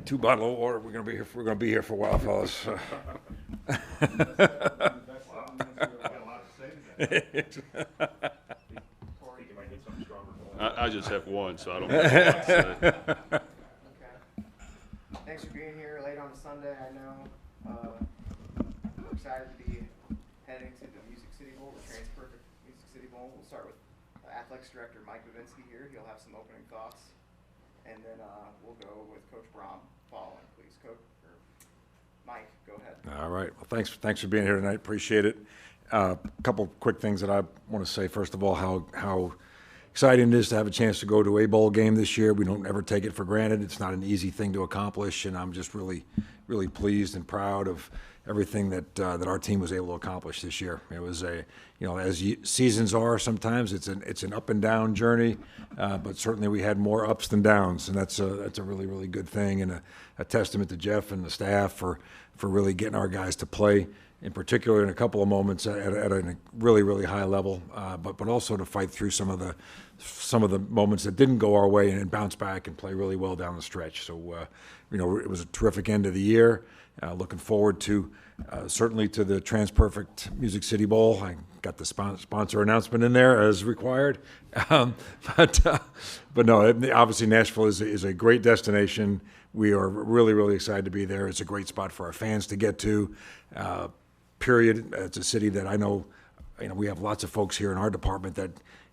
2 bottles of water. We're gonna be here for a while, fellas. I just have one, so I don't have a lot to say. Okay. Thanks for being here late on a Sunday. I know we're excited to be heading to the Music City Bowl, the Transperfect Music City Bowl. We'll start with Athletics Director Mike Bobinski here. He'll have some opening thoughts, and then we'll go with Coach Brohm following. Please, Coach or Mike, go ahead. All right. Well, thanks for being here tonight. Appreciate it. A couple quick things that I want to say. First of all, how exciting it is to have a chance to go to a bowl game this year. We don't ever take it for granted. It's not an easy thing to accomplish, and I'm just really pleased and proud of everything that our team was able to accomplish this year. It was as seasons are sometimes, it's an up and down journey, but certainly we had more ups than downs, and that's a really good thing, and a testament to Jeff and the staff for really getting our guys to play, in particular in a couple of moments at a really high level, but also to fight through some of the moments that didn't go our way and bounce back and play really well down the stretch. So it was a terrific end of the year. Looking forward to certainly to the Transperfect Music City Bowl. I got the sponsor announcement in there as required, but no, obviously Nashville is a great destination. We are really excited to be there. It's a great spot for our fans to get to. Period. It's a city that I know, we have lots of folks here in our department that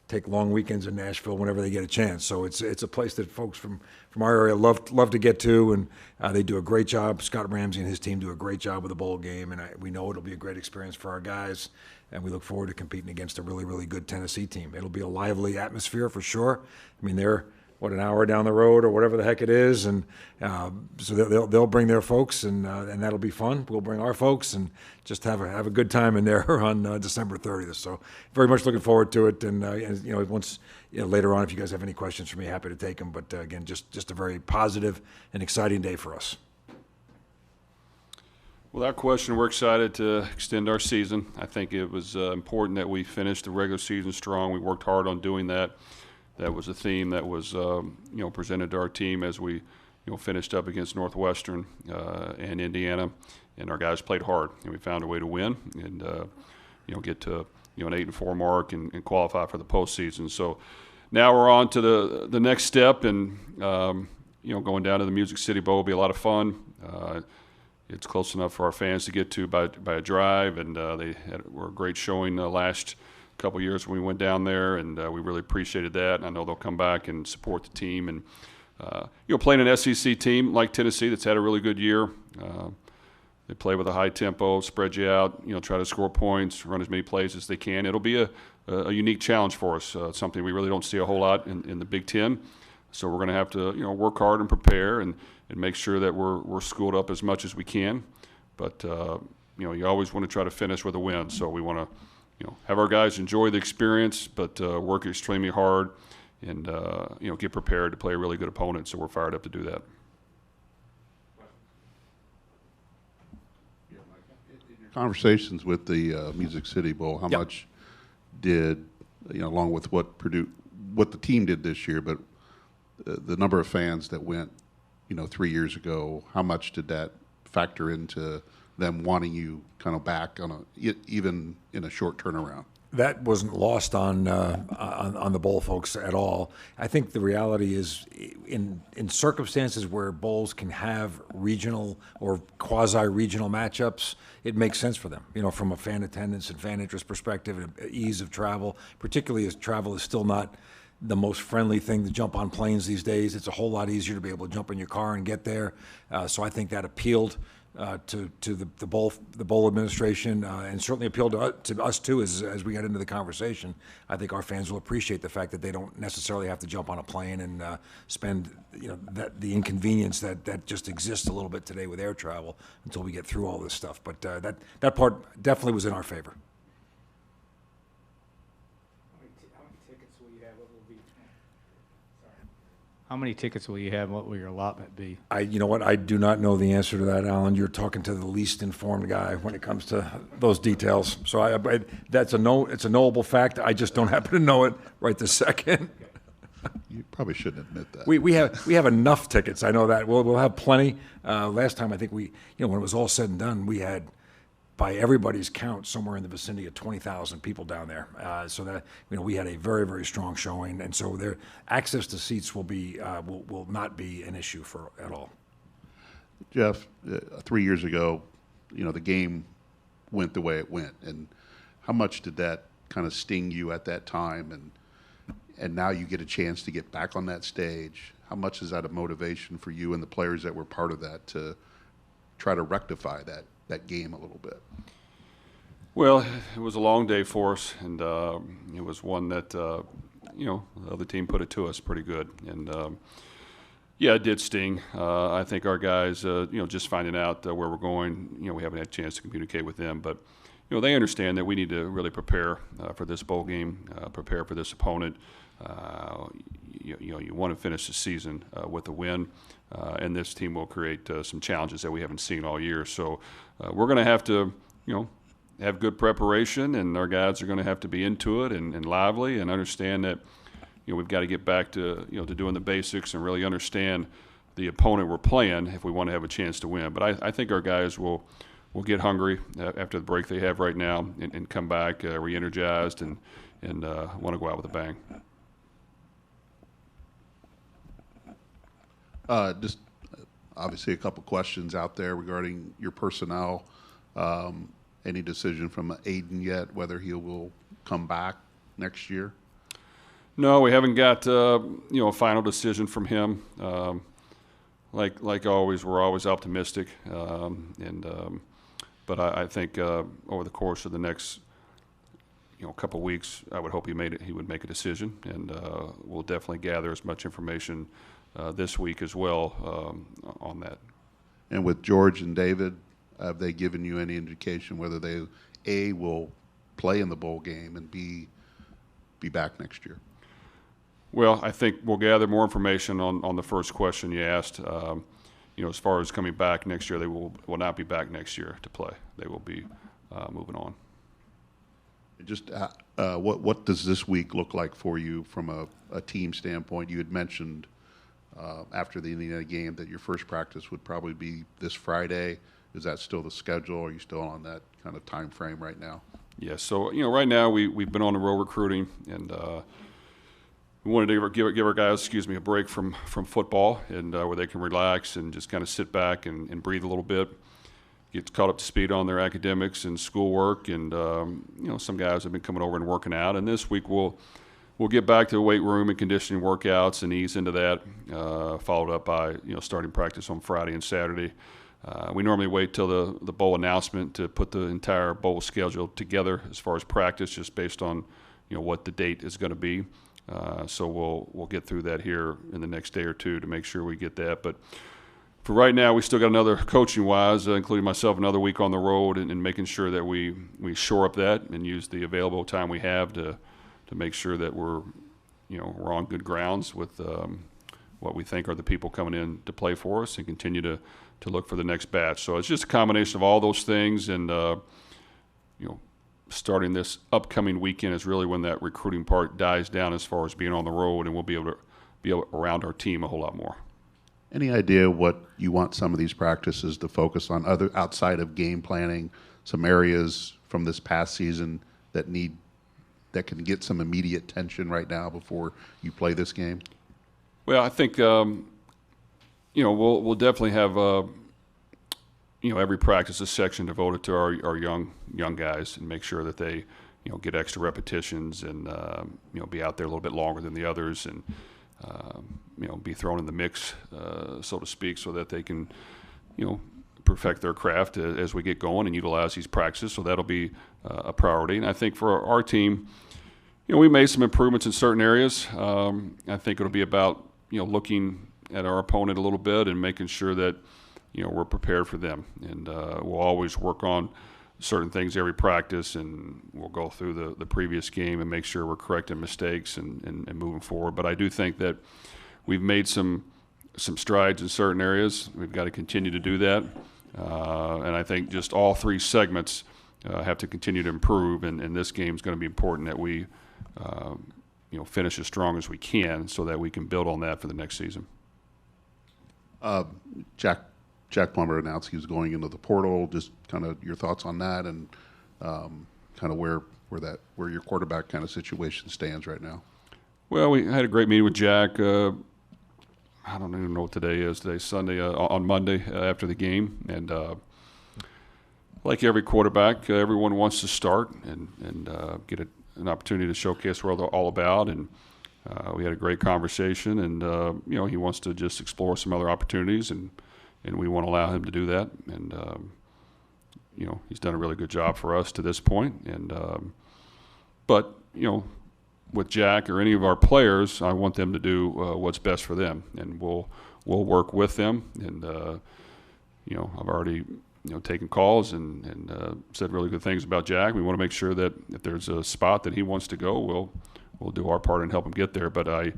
take long weekends in Nashville whenever they get a chance. So it's a place that folks from our area love to get to, and they do a great job. Scott Ramsey and his team do a great job with the bowl game, and we know it'll be a great experience for our guys, and we look forward to competing against a really good Tennessee team. It'll be a lively atmosphere for sure. I mean, they're an hour down the road or whatever the heck it is, and so they'll bring their folks, and that'll be fun. We'll bring our folks and just have a good time in there on December 30th. So very much looking forward to it, and once later on, if you guys have any questions for me, happy to take them. But again, just a very positive and exciting day for us. Without question, we're excited to extend our season. I think it was important that we finished the regular season strong. We worked hard on doing that. That was a theme that was presented to our team as we finished up against Northwestern and Indiana, and our guys played hard, and we found a way to win and get to an 8-4 mark and qualify for the postseason. So now we're on to the next step, and going down to the Music City Bowl will be a lot of fun. It's close enough for our fans to get to by a drive, and were a great showing last couple of years when we went down there, and we really appreciated that. And I know they'll come back and support the team, and playing an SEC team like Tennessee that's had a really good year. They play with a high tempo, spread you out, try to score points, run as many plays as they can. It'll be a unique challenge for us, something we really don't see a whole lot in the Big Ten. So we're going to have to work hard and prepare and make sure that we're schooled up as much as we can. But you always want to try to finish with a win. So we want to have our guys enjoy the experience, but work extremely hard and get prepared to play a really good opponent. So we're fired up to do that. In your conversations with the Music City Bowl, how much did along with what the team did this year, but the number of fans that went 3 years ago, how much did that factor into them wanting you kind of back even in a short turnaround? That wasn't lost on the bowl folks at all. I think the reality is in circumstances where bowls can have regional or quasi-regional matchups, it makes sense for them, from a fan attendance and fan interest perspective and ease of travel, particularly as travel is still not the most friendly thing to jump on planes these days. It's a whole lot easier to be able to jump in your car and get there. So I think that appealed to the bowl administration, and certainly appealed to us too as we got into the conversation. I think our fans will appreciate the fact that they don't necessarily have to jump on a plane and spend the inconvenience that just exists a little bit today with air travel until we get through all this stuff. But that part definitely was in our favor. How many tickets will you have? What will your allotment be? You know what? I do not know the answer to that, Alan. You're talking to the least informed guy when it comes to those details. So it's a knowable fact. I just don't happen to know it right this second. You probably shouldn't admit that. We have enough tickets. I know that. We'll have plenty. Last time I think when it was all said and done, we had, by everybody's count, somewhere in the vicinity of 20,000 people down there. So that we had a very, very strong showing, and so their access to seats will not be an issue at all. Jeff, 3 years ago, the game went the way it went, and how much did that kind of sting you at that time? And now you get a chance to get back on that stage. How much is that a motivation for you and the players that were part of that to try to rectify that game a little bit? Well, it was a long day for us, and it was one that the other team put it to us pretty good, and yeah, it did sting. I think our guys, just finding out where we're going, we haven't had a chance to communicate with them, but they understand that we need to really prepare for this bowl game, prepare for this opponent. You want to finish the season with a win, and this team will create some challenges that we haven't seen all year. So we're going to have to, have good preparation, and our guys are going to have to be into it and lively and understand that, we've got to get back to, to doing the basics and really understand the opponent we're playing if we want to have a chance to win. But I think our guys will get hungry after the break they have right now and come back re-energized and want to go out with a bang. Just obviously a couple questions out there regarding your personnel. Any decision from Aiden yet whether he will come back next year? No, we haven't got a final decision from him. Like always, we're always optimistic, but I think over the course of the next couple of weeks, I would hope he would make a decision, and we'll definitely gather as much information this week as well on that. And with George and David, have they given you any indication whether they A, will play in the bowl game, and B, be back next year? Well, I think we'll gather more information on the first question you asked. As far as coming back next year, they will not be back next year to play. They will be moving on. Just what does this week look like for you from a team standpoint? You had mentioned after the Indiana game that your first practice would probably be this Friday. Is that still the schedule? Are you still on that kind of time frame right now? Yeah. So right now we've been on the road recruiting, and we wanted to give our guys, a break from football, and where they can relax and just kind of sit back and breathe a little bit, get caught up to speed on their academics and schoolwork, and some guys have been coming over and working out. And this week we'll get back to the weight room and conditioning workouts and ease into that, followed up by starting practice on Friday and Saturday. We normally wait till the bowl announcement to put the entire bowl schedule together as far as practice, just based on what the date is going to be. So we'll get through that here in the next day or two to make sure we get that. But for right now, we still got another coaching-wise, including myself, another week on the road, and making sure that we shore up that and use the available time we have to make sure that we're on good grounds with what we think are the people coming in to play for us, and continue to look for the next batch. So it's just a combination of all those things, and starting this upcoming weekend is really when that recruiting part dies down as far as being on the road, and we'll be able to be around our team a whole lot more. Any idea what you want some of these practices to focus on, other outside of game planning, some areas from this past season that can get some immediate tension right now before you play this game? Well, I think we'll definitely have every practice a section devoted to our young guys, and make sure that they get extra repetitions and be out there a little bit longer than the others, and be thrown in the mix, so to speak, so that they can perfect their craft as we get going and utilize these practices. So that'll be a priority. And I think for our team, we made some improvements in certain areas. I think it'll be about looking at our opponent a little bit and making sure that we're prepared for them. And we'll always work on certain things every practice, and we'll go through the previous game and make sure we're correcting mistakes and moving forward. But I do think that we've made some strides in certain areas. We've got to continue to do that. And I think just all three segments have to continue to improve, and this game is going to be important that we finish as strong as we can so that we can build on that for the next season. Jack Plummer announced he was going into the portal. Just kind of your thoughts on that, and kind of where your quarterback kind of situation stands right now. Well, we had a great meeting with Jack. I don't even know what today is. Today's Sunday. On Monday after the game, and like every quarterback, everyone wants to start and get an opportunity to showcase what they're all about. And we had a great conversation, and he wants to just explore some other opportunities, and we want to allow him to do that. And he's done a really good job for us to this point. And but with Jack or any of our players, I want them to do what's best for them, and we'll work with them. And I've already taken calls and said really good things about Jack. We want to make sure that if there's a spot that he wants to go, we'll do our part and help him get there. But I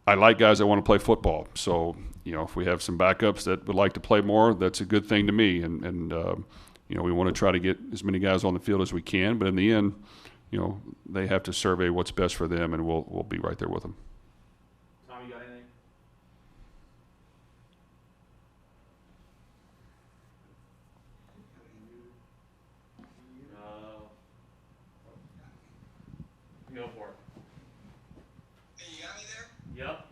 like guys that want to play football. So if we have some backups that would like to play more, that's a good thing to me. And we want to try to get as many guys on the field as we can. But in the end, they have to survey what's best for them, and we'll be right there with them. Tom, you got anything? Go for it. Hey, you got me there? Yep.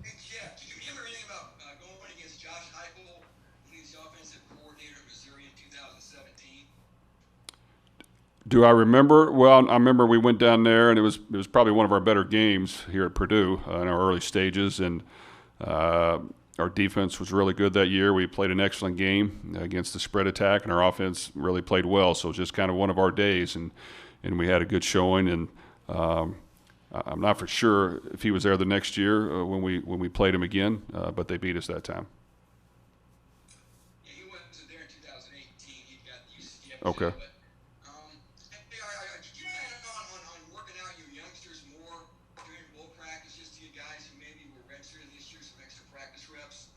Hey, Jeff, did you remember anything about going against Josh Heupel, he's the offensive coordinator of Missouri in 2017? Do I remember? Well, I remember we went down there, and it was probably one of our better games here at Purdue in our early stages, and our defense was really good that year. We played an excellent game against the spread attack, and our offense really played well. So it was just kind of one of our days, and we had a good showing. And I'm not for sure if he was there the next year when we played him again, but they beat us that time. Yeah, he wasn't there in 2018. He got the UCF. Okay. But, did you plan on working out your youngsters more during bowl practice, just to you guys who maybe were redshirted this year, some extra practice reps?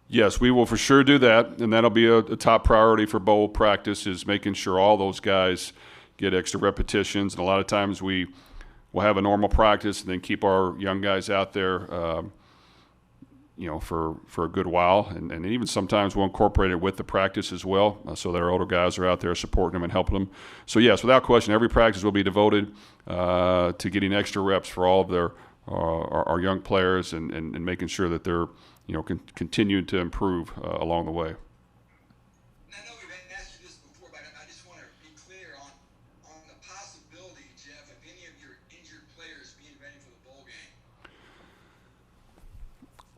Yes, we will for sure do that, and that'll be a top priority for bowl practice, is making sure all those guys get extra repetitions. And a lot of times we'll have a normal practice and then keep our young guys out there, for a good while. And even sometimes we'll incorporate it with the practice as well, so that our older guys are out there supporting them and helping them. So yes, without question, every practice will be devoted to getting extra reps for all of our young players and making sure that they're continuing to improve along the way. And I know we've asked you this before, but I just want to be clear on the possibility, Jeff, of any of your injured players being ready for the bowl game.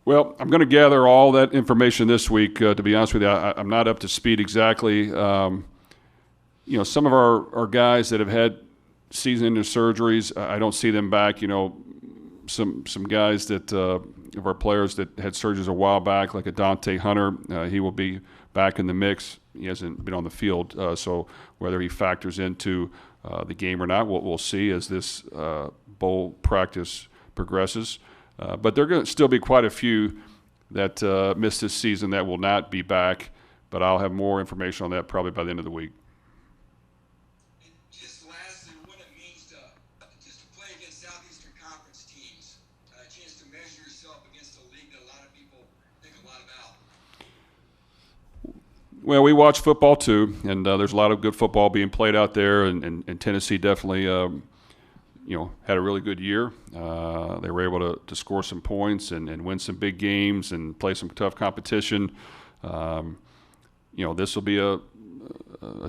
Well, I'm going to gather all that information this week. To be honest with you, I'm not up to speed exactly. Some of our guys that have had season-ending surgeries, I don't see them back. Some guys that of our players that had surgeries a while back, like a Dante Hunter, he will be back in the mix. He hasn't been on the field, so whether he factors into the game or not, we'll see as this bowl practice progresses. But there are going to still be quite a few that missed this season that will not be back, but I'll have more information on that probably by the end of the week. And just lastly, what it means to play against Southeastern Conference teams, a chance to measure yourself against a league that a lot of people think a lot about. Well, we watch football too, and there's a lot of good football being played out there, and Tennessee definitely had a really good year. They were able to score some points and win some big games and play some tough competition. This will be a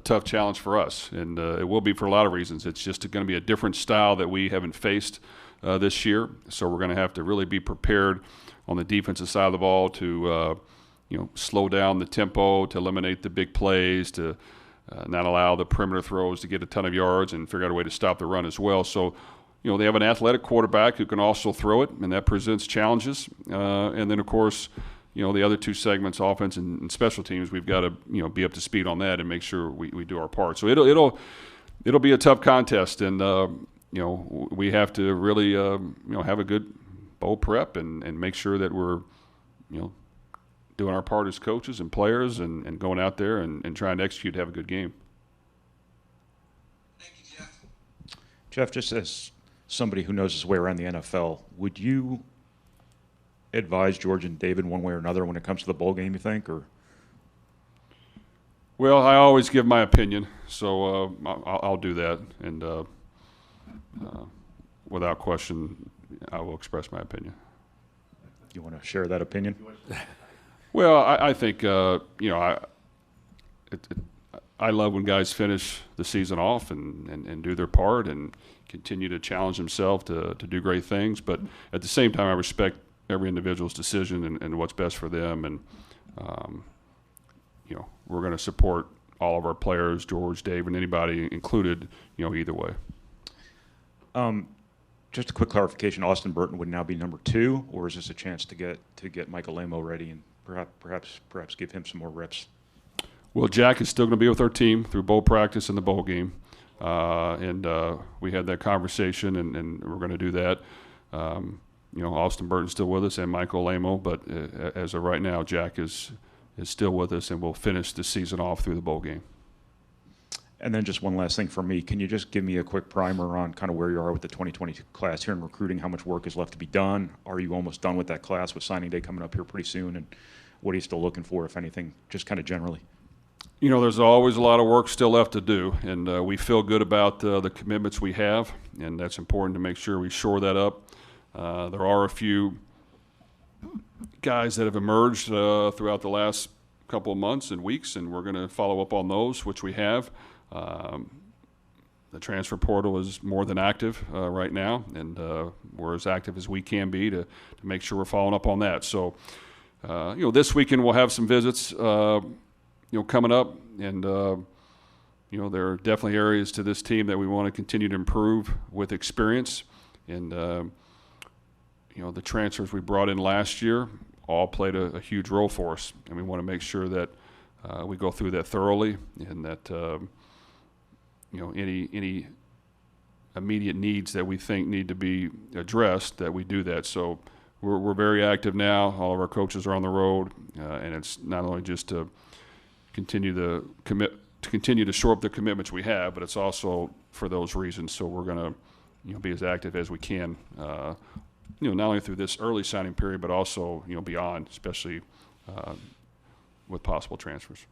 tough challenge for us, and it will be for a lot of reasons. It's just going to be a different style that we haven't faced this year, so we're going to have to really be prepared on the defensive side of the ball to slow down the tempo, to eliminate the big plays, to not allow the perimeter throws to get a ton of yards, and figure out a way to stop the run as well. So, they have an athletic quarterback who can also throw it, and that presents challenges. And then, of course, the other two segments, offense and special teams, we've got to be up to speed on that and make sure we do our part. So it'll be a tough contest, and we have to really have a good bowl prep and make sure that we're doing our part as coaches and players and going out there and trying to execute to have a good game. Thank you, Jeff. Jeff, just as somebody who knows his way around the NFL, would you advise George and David one way or another when it comes to the bowl game, you think? Or Well, I always give my opinion, so I'll do that. And without question, I will express my opinion. you want to share that opinion? Well, I think, I love when guys finish the season off and do their part and continue to challenge themselves to do great things. But at the same time, I respect every individual's decision and what's best for them. And, we're going to support all of our players, George, Dave, and anybody included, either way. Just a quick clarification: Austin Burton would now be number 2, or is this a chance to get Michael Amo ready and perhaps give him some more reps? Well, Jack is still going to be with our team through bowl practice and the bowl game, and we had that conversation, and we're going to do that. Austin Burton's still with us and Michael Amo, but as of right now, Jack is still with us, and we'll finish the season off through the bowl game. And then just one last thing for me. Can you just give me a quick primer on kind of where you are with the 2020 class here in recruiting? How much work is left to be done? Are you almost done with that class with signing day coming up here pretty soon? And what are you still looking for, if anything, just kind of generally? There's always a lot of work still left to do, and we feel good about the commitments we have, and that's important to make sure we shore that up. There are a few guys that have emerged throughout the last couple of months and weeks, and we're going to follow up on those, which we have. The transfer portal is more than active right now, and we're as active as we can be to make sure we're following up on that. So, this weekend we'll have some visits, coming up, and there are definitely areas to this team that we want to continue to improve with experience, and the transfers we brought in last year all played a huge role for us, and we want to make sure that we go through that thoroughly, and that any immediate needs that we think need to be addressed, that we do that. So we're very active now. All of our coaches are on the road, and it's not only just to continue to shore up the commitments we have, but it's also for those reasons. So we're going to be as active as we can, not only through this early signing period, but also beyond, especially with possible transfers.